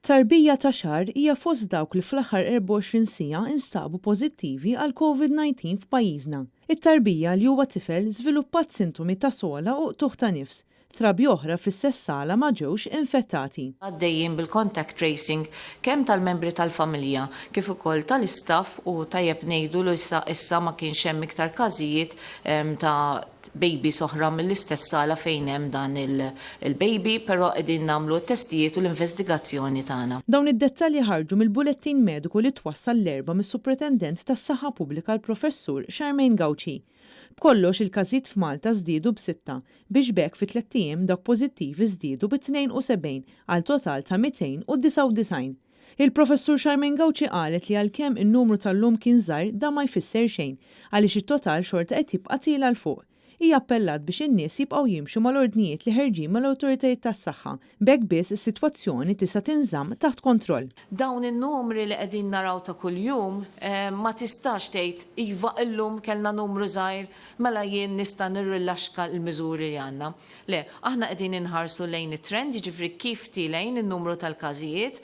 Tarbija ta' xahar hija fost dawk li fl-aħħar 24 siegħa instabu pożittivi għal Covid-19 f'pajjiżna. It-tarbija li huwa tifel żviluppat sintomi ta' sola u qtuħ ta' nifs. Trabi oħra fl-istess sala ma ġewx infettati. Għaddejjin bil-contact tracing kemm tal-membri tal-familja kif ukoll tal-istaff u tajjeb ngħidu li issa ma kienx hemm iktar każijiet ta' babies oħra mill-istess sala fejn hemm dan il-baby, però qegħdin nagħmlu t-testijiet u l-investigazzjoni tagħna. Dawn id-dettalji ħarġu mill-bulettin mediku li twassal l-erba' mis-Supretendent tas-Saħħa Pubblika l-Professur Charmaine Gawci. B'kollox il-każijiet f'Malta żdiedu b'6 biex bekk fi 3 ijiem dawk pożittivi żdiedu b'72 għal total ta' 299. Il-Professur Charmaine Gawci qalet li għalkemm in-numru tal-lum kien żgħar dan ma jfisser xejn għaliex it-total xorta qed jibqa' tila l fuq. Hija appellat biex in-nies jibqgħu jimxu mal-ordnijiet li ħerġin mal-awtoritajiet tas-saħħa. B'hekk biss is-sitwazzjoni tista' tinżamm taħt kontroll. Dawn in-numri li qegħdin naraw ta' kuljum ma tistax tgħid iva illum kellna numru żgħir mela jien nista' nirrilaxka l-miżuri li għandna. Le, aħna qegħdin inħarsu lejn it-trend, jiġifieri kif tilejn in-numru tal-każijiet.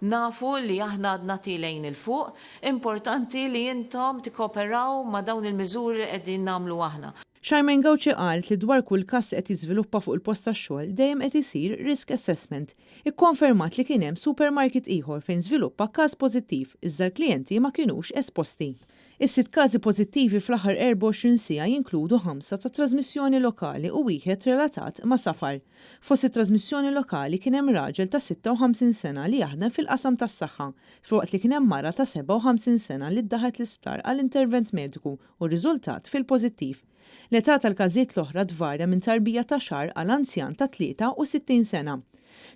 Nafu li aħna għadna tilejn il-fuq, importanti li intom tikkooperaw ma' dawn il-miżuri li qegħdin nagħmlu aħna. Charmaine Gawci qalet li dwar kull każ qed jiżviluppa fuq il-post tax-xogħol dejjem qed isir risk assessment. Ikkonfermat li kien hemm supermarket ieħor fejn żviluppa każ pożittiv iżda l-klijenti ma kinux esposti. Is-sitt każi pożittivi fl-aħħar 24 siegħa jinkludu 5 ta' trasmissjoni lokali u wieħed relatat ma' safar. Fost it-trasmissjoni lokali kien hemm raġel ta' 56 sena li jaħdem fil-qasam tas-saħħa, filwaqt li kien hemm mara ta' 57 sena li ddaħlet l-isptar għall-intervent mediku u r-riżultat fil-pożittiv. L-età tal-każijiet l-oħra tvarja minn tarbija ta' xahar għal anzjan ta' 63 sena.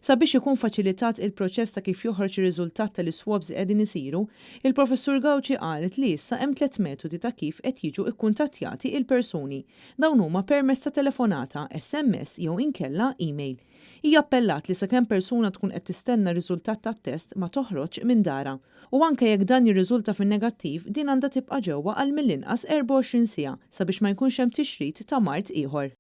Sabiex ikun faċilitat il-proċess ta' kif joħroġ ir-riżultat tal-iswabs li qegħdin isiru, il-Professur Gawci qalet li issa hemm 3 metodi ta' kif qed jiġu kkuntattjati il-persuni. Dawn huma permezz ta' telefonata, SMS jew inkella email. Hija appellat li sakemm persuna tkun qed tistenna r-riżultat tat-test ma toħroġ minn dara. U anke jekk dan jirriżulta fin-negattiv din għandha tibqa' ġewwa għal mill-inqas 24 siegħa sabiex ma jkunx hemm tixrid ta' mard ieħor.